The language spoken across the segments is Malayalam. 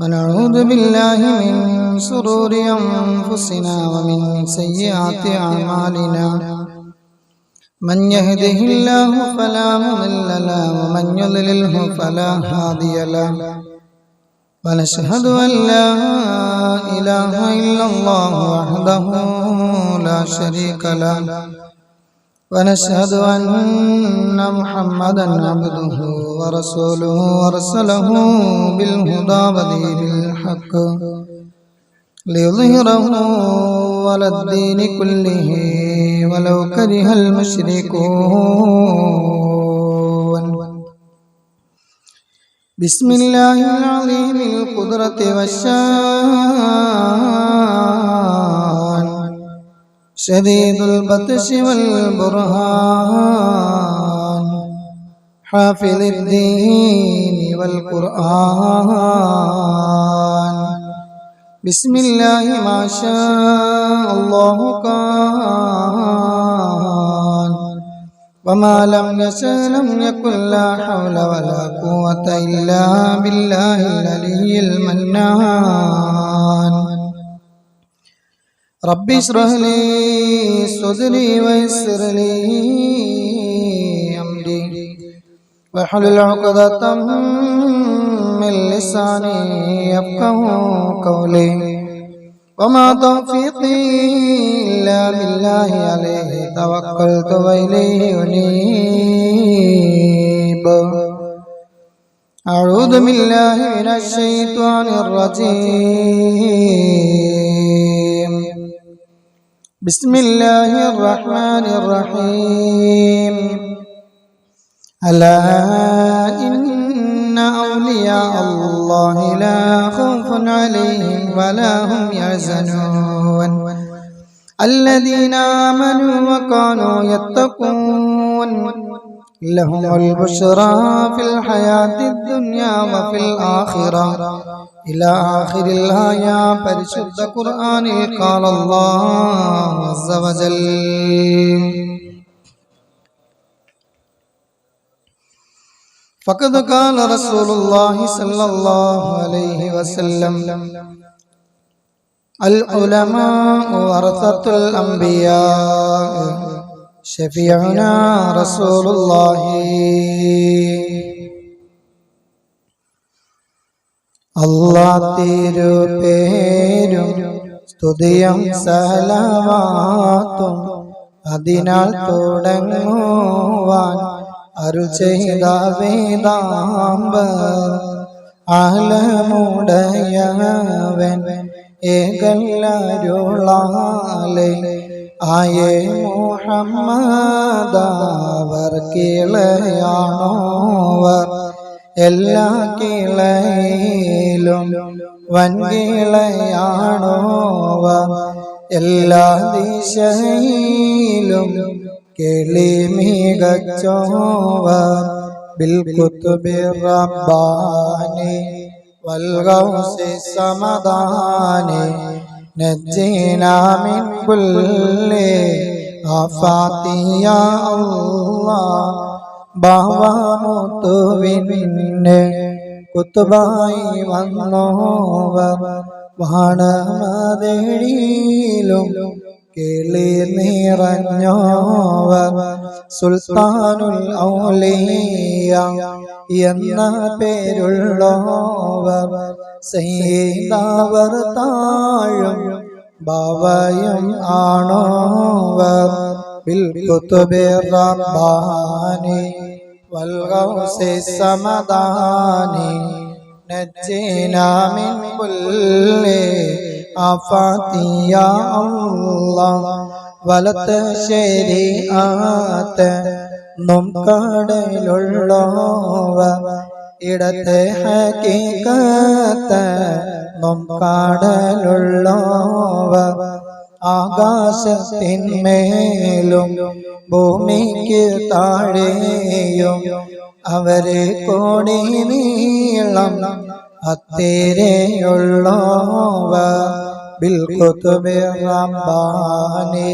ونعوذ بالله من شرور أنفسنا ومن سيئات أعمالنا من يهده الله فلا مضل له ومن يضلله فلا هادي له ونشهد أن لا إله إلا الله وحده لا شريك له ونشهد أن محمدا عبده ورسوله أرسله بالهدى ودين الحق ليظهره على الدين كله ولو كره المشركون. بسم الله العظيم القدرة والشان شديد البطش والبرهان حافظ الدين والقرآن. بسم الله ما شاء الله كان وما لم يشأ لم يكن لا حول ولا قوة إلا بالله العلي المنان. رب اشرح لي صدري ويسر لي أمري واحلل عقدة من لساني يفقهوا قولي وما توفيقي إلا بالله عليه توكلت وإليه أنيب. أعوذ بالله من الشيطان الرجيم. بسم الله الرحمن الرحيم. ألا إن أولياء الله لا خوف عليهم ولا هم يحزنون الذين آمنوا وكانوا يتقون لهم البشرى في الحياة الدنيا وفي الآخرة إلى آخر الآية. പരിശുദ്ധ ഖുർആനിൽ قال الله عز وجل فقد قال رسول الله صلى الله عليه وسلم العلماء ورثة الأنبياء شفيعنا رسول الله. അല്ലാഹ് തിരുപേരും സ്തുതിയും സലാവാത്തും അതിനാൽ തുടങ്ങുവാൻ അരുൾ ചെയ്ത വേദാംബർ ആലമുടയവൻ ഏകല്ലരുളാലെ ആയേ മുഹമ്മദാവർ കിളയാണോവർ എല്ലാ കിളയിലും വൻകിളയാണോവർ എല്ലാ ദിശയിലും കേളി മികച്ചോവർ ബിൽ കുതുബി റബ്ബാനി വൽ ഗൗസി സമദാനി നജ്ജിനാ മിൻ കുല്ലി ആഫാതി യാ അല്ലാഹ്. ബാവമുത്തുവിന് കുത്തുബായി വന്നോവർ വാണമതേടിയിലും കേളി നിറഞ്ഞോവർ സുൽത്താനുൽ ഔലിയ എന്ന പേരുള്ളോവർ സയ്യിദാവർ താഴും ബാവയും ആണോവർ ബിൽ കുതുബി റബ്ബാനി വൽ ഗൗസി സമദാനി നജ്ജിനാ മിൻ കുല്ലി ആഫാതി യാ അല്ലാഹ്. വലത്ത് ശരീഅത്ത് നൊംകാടലുള്ളോവർ ഇടത്ത് ഹഖീഖത്ത് നൊംകാടലുള്ളോവർ ആകാശത്തിന്മേലും ഭൂമിക്ക് താഴെയും അവരെ കോടി നീളം അത്തേരെയുള്ളോവർ ബിൽ കുതുബി റബ്ബാനി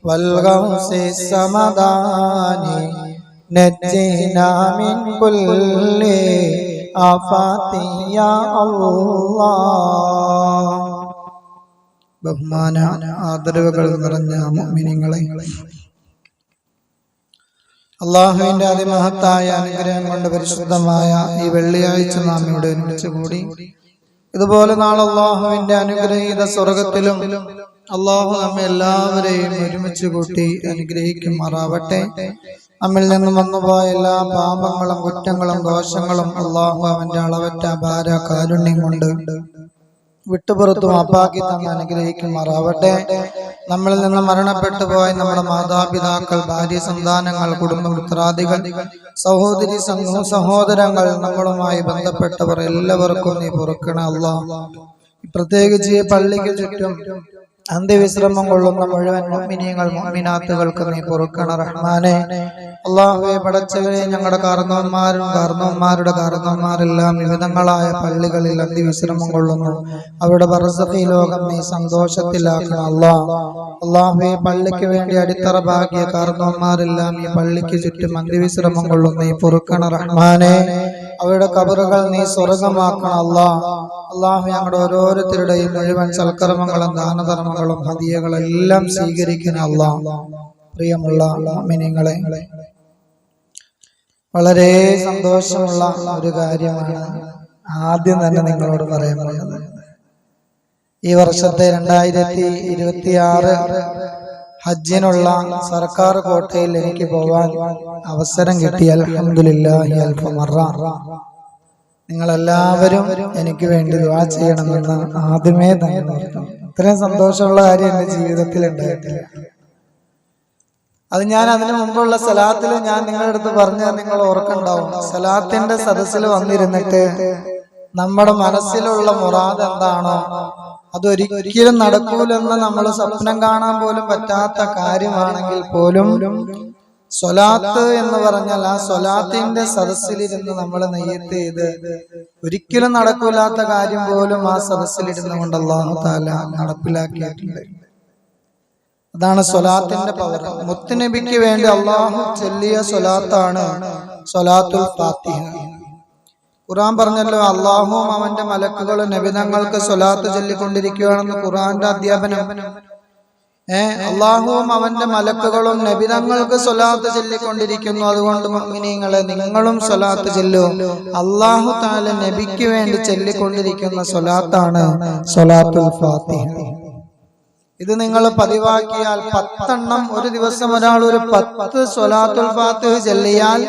വൽ ഗൗസി സമദാനി നജ്ജിനാ മിൻ കുല്ലി ആഫാത്തി യാ അല്ലാഹ്. ബഹുമാന ആദരവുകൾ നിറഞ്ഞ മുഅ്മിനീങ്ങളെ, അള്ളാഹുവിന്റെ അതിമഹത്തായ അനുഗ്രഹം കൊണ്ട് പരിശുദ്ധമായ ഈ വെള്ളിയാഴ്ച നാം ഇവിടെ ഒരുമിച്ച് കൂടി. ഇതുപോലെ നാളെ അള്ളാഹുവിന്റെ അനുഗ്രഹീത സ്വർഗത്തിലും അള്ളാഹു നമ്മെ എല്ലാവരെയും ഒരുമിച്ച് കൂട്ടി അനുഗ്രഹിക്കുമാറാവട്ടെ. നമ്മിൽ നിന്നും വന്നുപോയ എല്ലാ പാപങ്ങളും കുറ്റങ്ങളും ദോഷങ്ങളും അള്ളാഹു അവന്റെ അളവറ്റ അപാര കാരുണ്യം കൊണ്ട് വിട്ടുപുറത്തും മാപ്പാക്കി തന്നെ അനുഗ്രഹിക്കുമാറാവട്ടെ. നമ്മളിൽ നിന്ന് മരണപ്പെട്ടു പോയ നമ്മുടെ മാതാപിതാക്കൾ, ഭാര്യ, സന്താനങ്ങൾ, കുടുംബ മിത്രാദികൾ, സഹോദരി സഹോദരങ്ങൾ, നമ്മളുമായി ബന്ധപ്പെട്ടവർ എല്ലാവർക്കും നീ പൊറുക്കണേ അല്ലാഹ്. പ്രത്യേകിച്ച് ഈ പള്ളിക്ക് ചുറ്റും അന്ത്യവിശ്രമം കൊള്ളുന്ന മുഴുവൻ മുഅ്മിനീങ്ങൾ മുഅ്മിനാത്തുകൾക്ക് നീ പൊറുക്കണ റഹ്മാനെ. അല്ലാഹുവേ, പടച്ചവരെ, ഞങ്ങളുടെ കാരണവന്മാരുടെ കാരണവന്മാരെല്ലാം വിവിധങ്ങളായ പള്ളികളിൽ അന്ത്യവിശ്രമം കൊള്ളുന്നു. അവരുടെ ബർസഖി ലോകം നീ സന്തോഷത്തിലാക്കണം അല്ലാഹ്. അല്ലാഹുവേ, പള്ളിക്ക് വേണ്ടി അടിത്തറ ഭാഗ്യ കാരണവന്മാരെല്ലാം ഈ പള്ളിക്ക് ചുറ്റും അന്ത്യവിശ്രമം കൊള്ളുന്നു. നീ പൊറുക്കണ റഹ്മാനെ. അവരുടെ ഖബറുകൾ നീ സ്വർഗമാക്കണം അല്ലാഹ്. അല്ലാഹു ഞങ്ങളുടെ ഓരോരുത്തരുടെയും മുഴുവൻ സൽക്കർമ്മങ്ങളും ദാനധർമ്മങ്ങളും ഹദിയകളെല്ലാം സ്വീകരിക്കണം അല്ലാഹ്. പ്രിയമുള്ള മുഅ്മിനീങ്ങളെ, വളരെ സന്തോഷമുള്ള ഒരു കാര്യമാണ് ആദ്യം തന്നെ നിങ്ങളോട് പറയാനുള്ളത്. ഈ വർഷത്തെ 2026 ഹജ്ജിനുള്ള സർക്കാർ കോട്ടയിൽ എനിക്ക് പോവാൻ അവസരം കിട്ടി. അൽഹംദുലില്ലാഹി അൽഫ മറ. നിങ്ങളെല്ലാവരും എനിക്ക് വേണ്ടി ദുആ ചെയ്യണമെന്ന് ആദ്യമേ തന്നെ പറഞ്ഞു. ഇത്രയും സന്തോഷമുള്ള കാര്യം എന്റെ ജീവിതത്തിൽ ഉണ്ടായിട്ടില്ല. അത് ഞാൻ അതിനു മുമ്പുള്ള സലാത്തിൽ ഞാൻ നിങ്ങളുടെ അടുത്ത് പറഞ്ഞാൽ നിങ്ങൾ ഓർക്കുണ്ടാവും. സലാത്തിന്റെ സദസ്സിൽ വന്നിരുന്നിട്ട് നമ്മുടെ മനസ്സിലുള്ള മുറാദ് എന്താണോ അതൊരിക്കലും നടക്കൂലെന്ന് നമ്മൾ സ്വപ്നം കാണാൻ പോലും പറ്റാത്ത കാര്യമാണെങ്കിൽ പോലും സ്വലാത്ത് എന്ന് പറഞ്ഞാൽ ആ സ്വലാത്തിന്റെ സദസ്സിലിരുന്ന് നമ്മൾ നെയ്യത്ത് ചെയ്ത് ഒരിക്കലും നടക്കൂലാത്ത കാര്യം പോലും ആ സദസ്സിലിരുന്ന് കൊണ്ട് അല്ലാഹു തആല നടപ്പിലാക്കിയിട്ടുണ്ട്. അതാണ് സ്വലാത്തിന്റെ പവർ. മുത്തുനബിക്ക് വേണ്ടി അള്ളാഹു ചൊല്ലിയ സ്വലാത്താണ് സ്വലാത്തുൽ ഫാത്തിഹ. ഖുർആൻ പറഞ്ഞല്ലോ, അള്ളാഹുവും അവന്റെ മലക്കുകളും നബിതങ്ങൾക്ക് സ്വലാത്ത് ചൊല്ലിക്കൊണ്ടിരിക്കുകയാണെന്ന് ഖുർആന്റെ അധ്യാപനം. അള്ളാഹുവും അവന്റെ മലക്കുകളും നബിതങ്ങൾക്ക് സ്വലാത്ത് ചൊല്ലിക്കൊണ്ടിരിക്കുന്നു. അതുകൊണ്ട് മുഅ്മിനീങ്ങളെ, നിങ്ങളും സ്വലാത്ത് ചൊല്ലൂ. അല്ലാഹു തആല നബിക്ക് വേണ്ടി ചൊല്ലിക്കൊണ്ടിരിക്കുന്ന സ്വലാത്താണ് സ്വലാത്തുൽ ഫാത്തിഹ. ഇത് നിങ്ങൾ പതിവാക്കിയാൽ 10 എണ്ണം ഒരു ദിവസം ഒരാൾ ഒരു 10 സ്വലാത്തുൽ ഫാത്തിഹ ചൊല്ലിയാൽ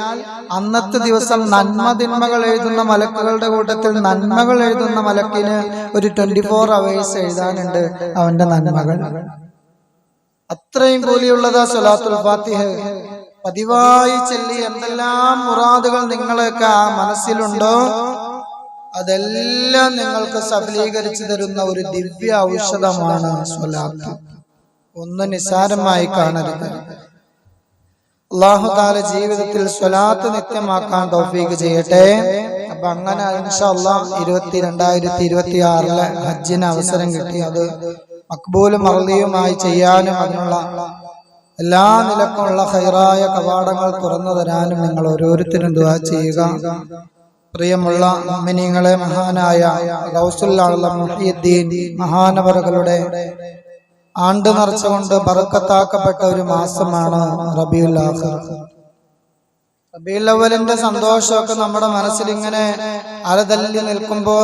അന്നത്തെ ദിവസം നന്മതിന്മകൾ എഴുതുന്ന മലക്കുകളുടെ കൂട്ടത്തിൽ നന്മകൾ എഴുതുന്ന മലക്കിന് ഒരു 24 hours എഴുതാനുണ്ട് അവന്റെ നന്മകൾ. അത്രയും കൂലിയുള്ളതാ സ്വലാത്തുൽ ഫാത്തിഹ. പതിവായി ചൊല്ലി എന്തെല്ലാം മുറാദുകൾ നിങ്ങളൊക്കെ ആ മനസ്സിലുണ്ടോ അതെല്ലാം നിങ്ങൾക്ക് സഫലീകരിച്ചു തരുന്ന ഒരു ദിവ്യ ഔഷധമാണ് സ്വലാത്ത്. ഒന്ന് നിസ്സാരമായി കാണരുത്. അല്ലാഹു തആല ജീവിതത്തിൽ സ്വലാത്ത് നിത്യമാക്കാൻ തൗഫീഖ് ചെയ്യട്ടെ. അപ്പൊ അങ്ങനെ ഇൻഷാ അല്ലാഹ് 2026 ഹജ്ജിന് അവസരം കിട്ടി. അത് മഖ്ബൂലും മർദിയുമായി ചെയ്യാനും അതിനുള്ള എല്ലാ നിലക്കുമുള്ള ഖൈറായ കവാടങ്ങൾ തുറന്നു തരാനും നിങ്ങൾ ഓരോരുത്തരും ദുആ ചെയ്യുക. പ്രിയമുള്ള മുഅ്മിനീങ്ങളെ, മഹാനായ ഗൗസുൽ ആലം മുഹ്യിദ്ദീൻ മഹാനവറുകളുടെ ആണ്ട് നിറച്ചുകൊണ്ട് ബർക്കത്താക്കപ്പെട്ട ഒരു മാസമാണ് റബീഉൽ ആഖിർ. റബീഉൽ അവ്വലിന്റെ സന്തോഷമൊക്കെ നമ്മുടെ മനസ്സിൽ ഇങ്ങനെ അലതല്ലി നിൽക്കുമ്പോ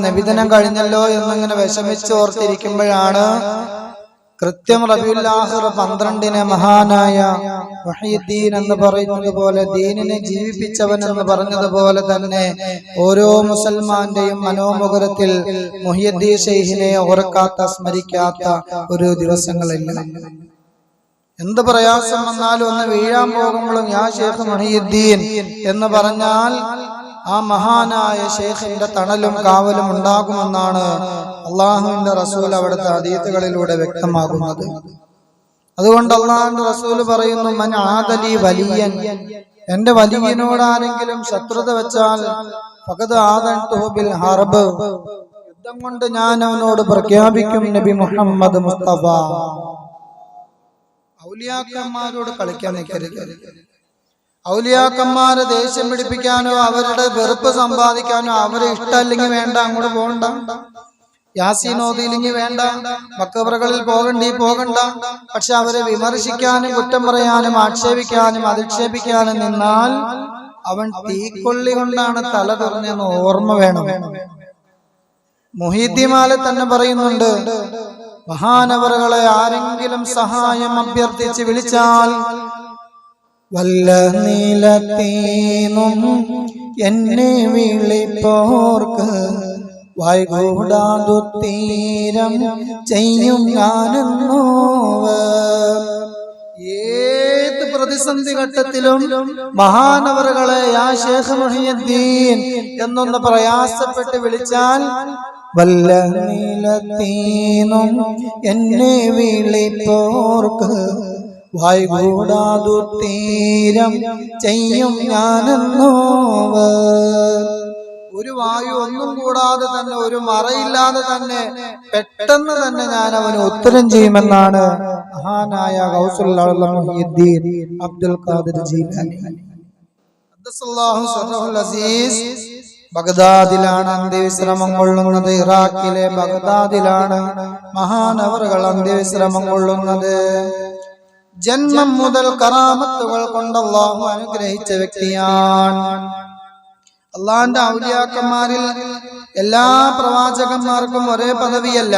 നബിദിനം കഴിഞ്ഞല്ലോ എന്നിങ്ങനെ വിഷമിച്ച് ഓർത്തിരിക്കുമ്പോഴാണ് കൃത്യം റബീഉൽ ആഖിർ 12 മഹാനായ മുഹ്യിദ്ദീൻ എന്ന് പറയുന്നത് പോലെ, ദീനിനെ ജീവിപ്പിച്ചവൻ എന്ന് പറഞ്ഞതുപോലെ തന്നെ ഓരോ മുസൽമാന്റെയും മനോമുഖരത്തിൽ മുഹ്യിദ്ദീൻ ശൈഖിനെ ഓർക്കാത്ത സ്മരിക്കാത്ത ഒരു ദിവസങ്ങളില്ല. എന്ത് പ്രയാസം വന്നാലും ഒന്ന് വീഴാൻ പോകുമ്പോഴും യാ ശൈഖ് മുഹ്യിദ്ദീൻ എന്ന് പറഞ്ഞാൽ ആ മഹാനായ ശൈഖിന്റെ തണലും കാവലും ഉണ്ടാകുമെന്നാണ് അള്ളാഹുവിന്റെ റസൂൽ അവിടുത്തെ ഹദീസുകളിലൂടെ വ്യക്തമാകുന്നത്. അതുകൊണ്ട് അള്ളാഹുവിന്റെ റസൂൽ പറയുന്നു, മൻ ആദലി വലിയൻ, എന്റെ വലിയനോട് ആരെങ്കിലും ശത്രുത വെച്ചാൽ ഫഖദ് ആദൻതുഹു ബിൽ ഹർബ്, യുദ്ധം കൊണ്ട് ഞാൻ അവനോട് പ്രഖ്യാപിക്കും നബി മുഹമ്മദ് മുസ്തഫ. ഔലിയാക്കന്മാരോട് കളിക്കാൻ നിൽക്കരുത്. ഔലിയാക്കന്മാരെ ദേഷ്യം പിടിപ്പിക്കാനോ അവരുടെ വെറുപ്പ് സമ്പാദിക്കാനോ അവരെ ഇഷ്ടമല്ലെങ്കിൽ വേണ്ട, അങ്ങോട്ട് പോകണ്ട. യാസീൻ ഓതിയില്ലെങ്കിൽ വേണ്ട, മക്കബറുകളിൽ പോകണ്ട. പക്ഷെ അവരെ വിമർശിക്കാനും കുറ്റം പറയാനും ആക്ഷേപിക്കാനും അധിക്ഷേപിക്കാനും നിന്നാൽ അവൻ തീക്കൊള്ളി കൊണ്ടാണ് തല തുറന്നെന്ന് ഓർമ്മ വേണം. മുഹീദ്ദീമാല തന്നെ പറയുന്നുണ്ട്, മഹാനവറുകളെ ആരെങ്കിലും സഹായം അഭ്യർത്ഥിച്ച് വിളിച്ചാൽ വല്ല നീലത്തീനും എന്നെ വിളിപ്പോർക്ക് വായ്കൂടാതുത്തീരം ചെയ്യും ഞാനെന്നോവർ. ഏത് പ്രതിസന്ധി ഘട്ടത്തിലും മഹാനവറുകളെ യാ ശൈഖ് മുഹ്യിദ്ദീൻ എന്നൊന്ന് പ്രയാസപ്പെട്ട് വിളിച്ചാൽ വല്ല നീലത്തീനും എന്നെ വിളിപ്പോർക്ക് വായ്കൂടാതുത്തീരം ചെയ്യും ഞാനെന്നോവർ. ഒരു വായു ഒന്നും കൂടാതെ തന്നെ, ഒരു മറയില്ലാതെ തന്നെ പെട്ടെന്ന് തന്നെ ഞാൻ അവന് ഉത്തരം ചെയ്യുമെന്നാണ് മഹാനായ ഗൗസുൽ ആലം മുഹ്യിദ്ദീൻ അബ്ദുൽ ഖാദിർ ജീലാനി ഖദ്ദസല്ലാഹു സിർറഹുൽ അസീസ് ബഗ്ദാദിലാണ് അന്ത്യവിശ്രമം കൊള്ളുന്നത്. ഇറാഖിലെ ബഗ്ദാദിലാണ് മഹാനവറുകൾ അന്ത്യവിശ്രമം കൊള്ളുന്നത്. ജന്മം മുതൽ കറാമത്തുകൾ കൊണ്ട് അല്ലാഹു അനുഗ്രഹിച്ച വ്യക്തിയാണ്. അള്ളാന്റെ ഔലിയാക്കന്മാരിൽ എല്ലാ പ്രവാചകന്മാർക്കും ഒരേ പദവിയല്ല,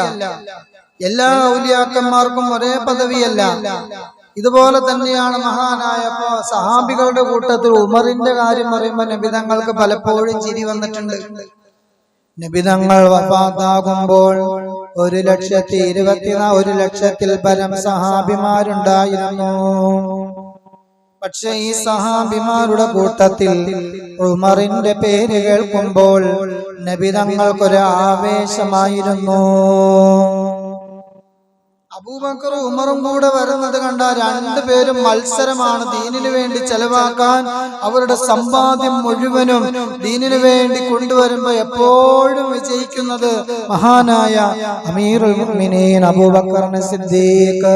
എല്ലാ ഔലിയാക്കന്മാർക്കും ഒരേ പദവിയല്ല. ഇതുപോലെ തന്നെയാണ് മഹാനായ സഹാബികളുടെ കൂട്ടത്തിൽ ഉമറിന്റെ കാര്യം പറയുമ്പോൾ നബിതങ്ങൾക്ക് പലപ്പോഴും ചിരി വന്നിട്ടുണ്ട്. നബിതങ്ങൾ വഫാത്താകുമ്പോൾ 1,24,1,00,000 പരം സഹാബിമാരുണ്ടായിരുന്നു. പക്ഷെ ഈ സഹാബിമാരുടെ കൂട്ടത്തിൽ ഉമറിന്റെ പേര് കേൾക്കുമ്പോൾ നബിതങ്ങൾക്കൊരു ആവേശമായിരുന്നു. അബൂബക്കർ ഉമറും കൂടെ വരുന്നത് കണ്ട രണ്ടുപേരും മത്സരമാണ്. ദീനിനു വേണ്ടി ചെലവാക്കാൻ അവരുടെ സമ്പാദ്യം മുഴുവനും ദീനിനു വേണ്ടി കൊണ്ടുവരുമ്പോ എപ്പോഴും വിജയിക്കുന്നത് മഹാനായ അമീറുൽ മുഅ്മിനീൻ അബൂബക്കർ സിദ്ദീഖ്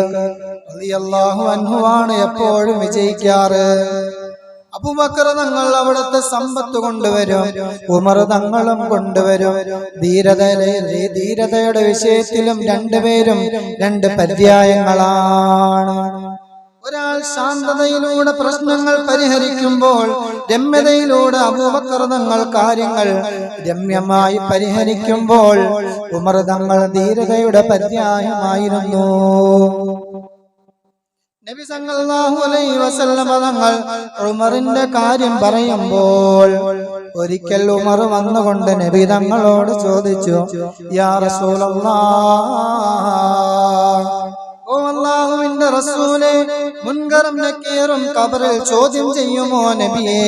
റളിയല്ലാഹു അൻഹു ആണ് എപ്പോഴും വിജയിക്കാറ്. അബൂബക്കർ തങ്ങൾ അവിടുത്തെ സമ്പത്ത് കൊണ്ടുവരും, ഉമർ തങ്ങളും കൊണ്ടുവരും. ധീരതയുടെ വിഷയത്തിലും രണ്ടുപേരും രണ്ട് പര്യായങ്ങളാണ്. ഒരാൾ ശാന്തതയിലൂടെ പ്രശ്നങ്ങൾ പരിഹരിക്കുമ്പോൾ രമ്യതയിലൂടെ അബൂബക്കർ തങ്ങൾ കാര്യങ്ങൾ രമ്യമായി പരിഹരിക്കുമ്പോൾ ഉമർ തങ്ങൾ ധീരതയുടെ പര്യായമായിരുന്നു. നബി സല്ലല്ലാഹു അലൈഹി വസല്ലം തങ്ങൾ ഉമറിന്റെ കാര്യം പറയുമ്പോൾ ഒരിക്കൽ ഉമർ വന്നുകൊണ്ട് നബി തങ്ങളോട് ചോദിച്ചു, യാ റസൂലല്ലാഹ്, ഓ അല്ലാഹുവിന്റെ റസൂലേ, മുൻകറും നക്കീറും ഖബറിൽ ചോദ്യം ചെയ്യുമോ നബിയേ?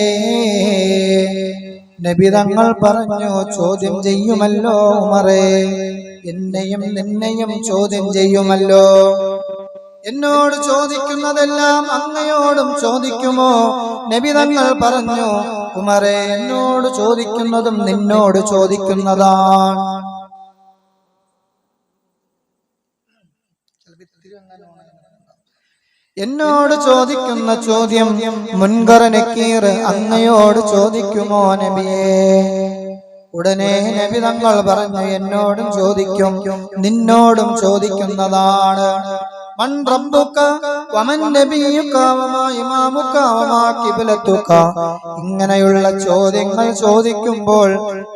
നബി തങ്ങൾ പറഞ്ഞു, ചോദ്യം ചെയ്യുമല്ലോ ഉമറേ, എന്നെയും നിന്നെയും ചോദ്യം ചെയ്യുമല്ലോ. എന്നോട് ചോദിക്കുന്നതെല്ലാം അങ്ങയോടും ചോദിക്കുമോ? നബി തങ്ങൾ പറഞ്ഞു, ഉമറേ, എന്നോട് ചോദിക്കുന്നതും നിന്നോട് ചോദിക്കുന്നതാണ്. എന്നോട് ചോദിക്കുന്ന ചോദ്യം മുൻകർ നക്കീർ അങ്ങയോട് ചോദിക്കുമോ നബിയേ? ഉടനെ നബി തങ്ങൾ പറഞ്ഞു, എന്നോടും ചോദിക്കും, നിന്നോടും ചോദിക്കുന്നതാണ്. മൻ റബ്ബുക വമൻ നബിയുക വമാ ഇമാമുക വമാ ഖിബ്ലതുക. ഇങ്ങനെയുള്ള ചോദ്യങ്ങൾ ചോദിക്കുമ്പോൾ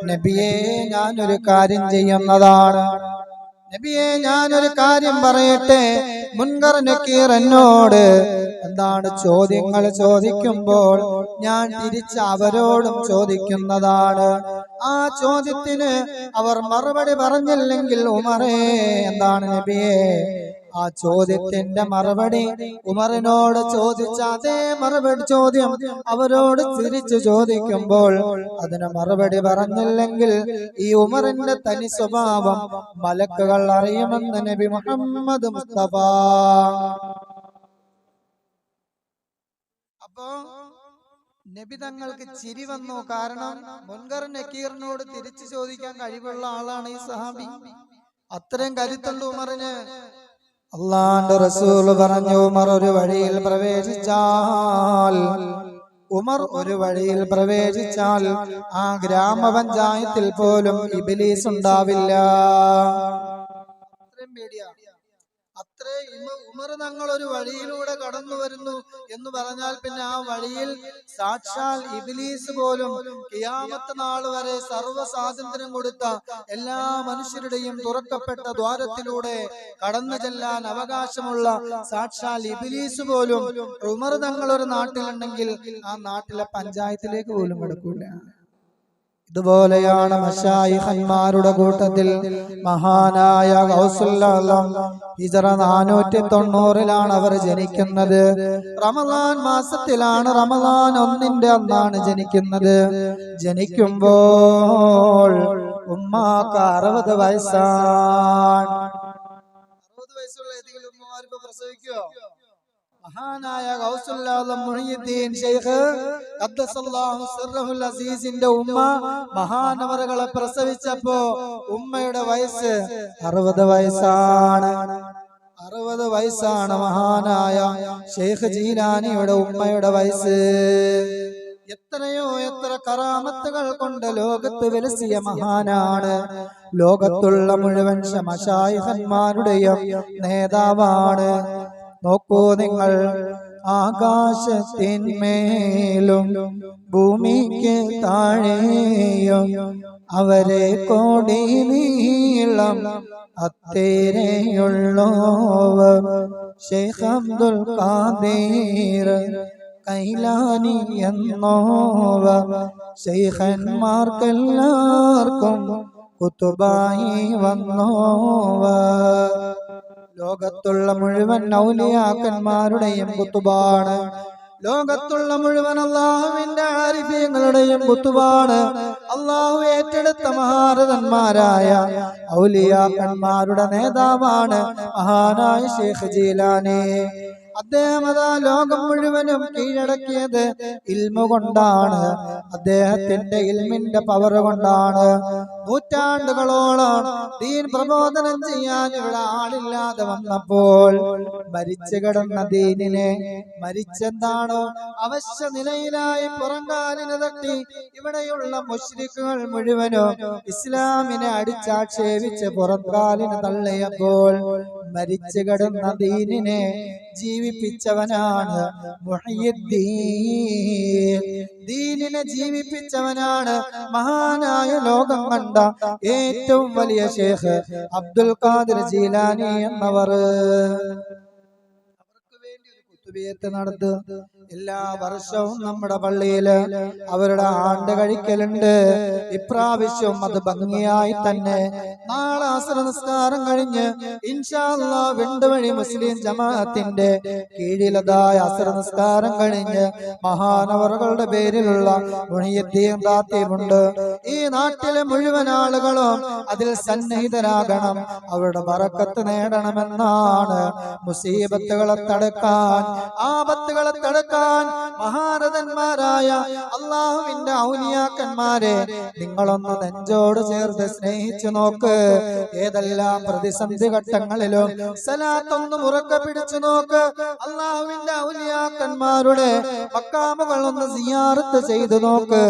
നബിയെ ഞാനൊരു കാര്യം ചെയ്യുന്നതാണ്. നബിയെ ഞാനൊരു കാര്യം പറയട്ടെ. മുൻകർ നക്കീർ എന്നോട് എന്താണ് ചോദ്യങ്ങൾ ചോദിക്കുമ്പോൾ ഞാൻ തിരിച്ച് അവരോടും ചോദിക്കുന്നതാണ്. ആ ചോദ്യത്തിന് അവർ മറുപടി പറഞ്ഞില്ലെങ്കിൽ ഉമറേ, എന്താണ് നബിയെ, ആ ചോദ്യത്തിന്റെ മറുപടി ഉമറിനോട് ചോദിച്ച അതേ മറുപടി ചോദ്യം അവരോട് തിരിച്ചു ചോദിക്കുമ്പോൾ അതിന് മറുപടി പറഞ്ഞില്ലെങ്കിൽ ഈ ഉമറിന്റെ തനി സ്വഭാവം മലക്കുകൾ അറിയുമെന്ന് നബി മുഹമ്മദ് മുസ്തഫ. അപ്പോ നബി തങ്ങൾക്ക് ചിരി വന്നു. കാരണം മുൻകർ നക്കീറിനോട് തിരിച്ചു ചോദിക്കാൻ കഴിവുള്ള ആളാണ് ഈ സഹാബി. അത്രയും കരുത്തുണ്ട് ഉമറിന്. അള്ളാന്റെ റസൂൽ പറഞ്ഞു, ഉമർ ഒരു വഴിയിൽ പ്രവേശിച്ചാൽ ഉമർ ഒരു വഴിയിൽ പ്രവേശിച്ചാൽ ആ ഗ്രാമപഞ്ചായത്തിൽ പോലും ഇബ്ലീസ് ഉണ്ടാവില്ല. അത്രേ ഉമർ തങ്ങൾ ഒരു വഴിയിലൂടെ കടന്നു വരുന്നു എന്ന് പറഞ്ഞാൽ പിന്നെ ആ വഴിയിൽ സാക്ഷാൽ ഇബ്ലീസ് പോലും ഖിയാമത്ത് നാൾ വരെ സർവ്വ സ്വാതന്ത്ര്യം കൊടുത്ത എല്ലാ മനുഷ്യരുടെയും തുറക്കപ്പെട്ട ദ്വാരത്തിലൂടെ കടന്നു ചെല്ലാൻ അവകാശമുള്ള സാക്ഷാൽ ഇബ്ലീസ് പോലും ഉമർ തങ്ങൾ ഒരു നാട്ടിലുണ്ടെങ്കിൽ ആ നാട്ടിലെ പഞ്ചായത്തിലേക്ക് പോലും കിടക്കൂല. ഇതുപോലെയാണ് മശായിഖന്മാരുടെ കൂട്ടത്തിൽ മഹാനായ ഗൗസുൽ ആലം ഹിജ്റ 490 അവർ ജനിക്കുന്നത്. റമദാൻ മാസത്തിലാണ്. റമദാൻ 1 അന്നാണ് ജനിക്കുന്നത്. ജനിക്കുമ്പോൾ ഉമ്മാക്ക് 60 വയസ്സാണ്. 60 വയസ്സുള്ള ഏതെങ്കിലും ഉമ്മമാരിപ്പോ പ്രസവിക്കോ? മഹാനായ ഗൗസുൽ ആലം മുഹ്യിദ്ദീൻ ശൈഖ് ഖദ്ദസല്ലാഹു സിർറഹുൽ അസീസിന്റെ ഉമ്മ മഹാനവറുകളെ പ്രസവിച്ചപ്പോ ഉമ്മയുടെ വയസ്സ് 60 വയസ്സാണ്. 60 വയസ്സാണ് മഹാനായ ശൈഖ് ജീലാനിയുടെ ഉമ്മയുടെ വയസ്സ്. എത്രയോ എത്ര കറാമത്തുകൾ കൊണ്ട് ലോകത്ത് വിലസിയ മഹാനാണ്. ലോകത്തുള്ള മുഴുവൻ മശായിഖന്മാരുടെയും നേതാവാണ്. നോക്കൂ നിങ്ങൾ, ആകാശത്തിന്മേലും ഭൂമിക്ക് താഴെയും അവരെ കോടി നീളം അത്തേരെയുള്ളോവർ ശൈഖ് അബ്ദുൽ ഖാദിർ കൈലാനി എന്നോവർ ശൈഖന്മാർക്കെല്ലാവർക്കും കുതുബായി വന്നോവർ. ലോകത്തുള്ള മുഴുവൻ ഔലിയാക്കന്മാരുടെയും കുത്തുബാണ്. ലോകത്തുള്ള മുഴുവൻ അല്ലാഹുവിന്റെ ആരിഫീങ്ങളുടെയും കുത്തുബാണ്. അല്ലാഹു ഏറ്റെടുത്ത മഹാരഥന്മാരായ ഔലിയാക്കന്മാരുടെ നേതാവാണ് മഹാനായ ശൈഖ് ജീലാനി. അദ്ദേഹം അതാ ലോകം മുഴുവനും കീഴടക്കിയത് ഇൽമു കൊണ്ടാണ്. അദ്ദേഹത്തിന്റെ ഇൽമിന്റെ പവർ കൊണ്ടാണ്. നൂറ്റാണ്ടുകളോളം ദീൻ പ്രബോധനം ചെയ്യാൻ ഇവിടെ ആളില്ലാതെ വന്നപ്പോൾ മരിച്ചു കിടന്ന ദീനിനെ മരിച്ചെന്താണോ അവശ്യ നിലയിലായി പുറങ്കാലിന് തട്ടി ഇവിടെയുള്ള മുശ്രിക്കുകൾ മുഴുവനും ഇസ്ലാമിനെ അടിച്ചാക്ഷേപിച്ച് പുറങ്കാലിന് തള്ളിയപ്പോൾ മരിച്ചു കിടന്ന ദീനിനെ ജീവിപ്പിച്ചവനാണ് മുഹ്യിദ്ദീൻ. ദീനിനെ ജീവിപ്പിച്ചവനാണ് മഹാനായ ലോകം കണ്ട ഏറ്റവും വലിയ ശൈഖ് അബ്ദുൽ ഖാദിർ ജീലാനി എന്നവർ. നടത്ത് എല്ലാ വർഷവും നമ്മുടെ പള്ളിയില് അവരുടെ ആണ്ട് കഴിക്കലുണ്ട്. ഇപ്രാവശ്യം അത് ഭംഗിയായി തന്നെ നാളെ അസ്ർ നിസ്കാരം കഴിഞ്ഞ് ഇൻഷാ അല്ലാഹ് വെണ്ടുവഴി മുസ്ലിം ജമാഅത്തിന്റെ കീഴിലതായ അസ്ർ നിസ്കാരം കഴിഞ്ഞ് മഹാനവറുകളുടെ പേരിലുള്ള മുഹ്യിദ്ദീൻ ഖാത്തീബുണ്ട്. ഈ നാട്ടിലെ മുഴുവൻ ആളുകളും അതിൽ സന്നിഹിതരാകണം, അവരുടെ ബറക്കത്ത് നേടണമെന്നാണ്. മുസീബത്തുകളെ തടുക്കാൻ, ആപത്തുകളെ തടുക്കാൻ മഹാരഥന്മാരായ അല്ലാഹുവിന്റെ ഔലിയാക്കന്മാരെ നിങ്ങളൊന്ന് നെഞ്ചോട് ചേർത്ത് സ്നേഹിച്ചു നോക്ക്. ഏതെല്ലാം പ്രതിസന്ധി ഘട്ടങ്ങളിലും സലാത്തൊന്ന് മുറുക്കെ പിടിച്ചു നോക്ക്. അല്ലാഹുവിന്റെ ഔലിയാക്കന്മാരുടെ മക്കാമുകൾ ഒന്ന് സിയാറത്ത് ചെയ്തു നോക്ക്.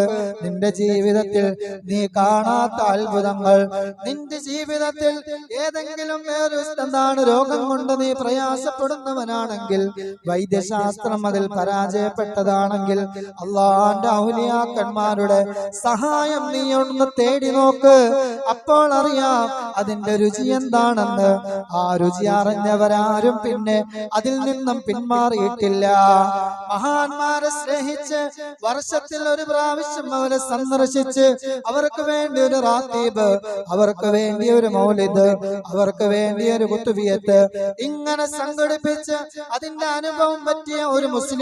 നിന്റെ ജീവിതത്തിൽ നീ കാണാത്ത അത്ഭുതങ്ങൾ, നിന്റെ ജീവിതത്തിൽ ഏതെങ്കിലും എന്താണ് രോഗം കൊണ്ട് നീ പ്രയാസപ്പെടുന്നവനാണെങ്കിൽ, വൈദ്യശാസ്ത്രം അതിൽ പരാജയപ്പെട്ടതാണെങ്കിൽ, അല്ലാഹുവിന്റെ ഔലിയാക്കന്മാരുടെ സഹായം നീ ഒന്ന് തേടി നോക്ക്. അപ്പോൾ അറിയാം അതിന്റെ രുചി എന്താണെന്ന്. ആ രുചി അറിഞ്ഞവരാരും പിന്നെ അതിൽ നിന്നും പിന്മാറിയിട്ടില്ല. മഹാന്മാരെ സ്നേഹിച്ച് വർഷത്തിൽ ഒരു പ്രാവശ്യം അവരെ സന്ദർശിച്ച് അവർക്ക് വേണ്ടി ഒരു റാത്തീബ്, അവർക്ക് വേണ്ടി ഒരു മൗലിദ്, അവർക്ക് വേണ്ടി ഒരു കുത്തുബിയത്ത് ഇങ്ങനെ സംഘടിപ്പിച്ച് അതിന്റെ അനുഭവം പറ്റിയ ഒരു മുസ്ലിം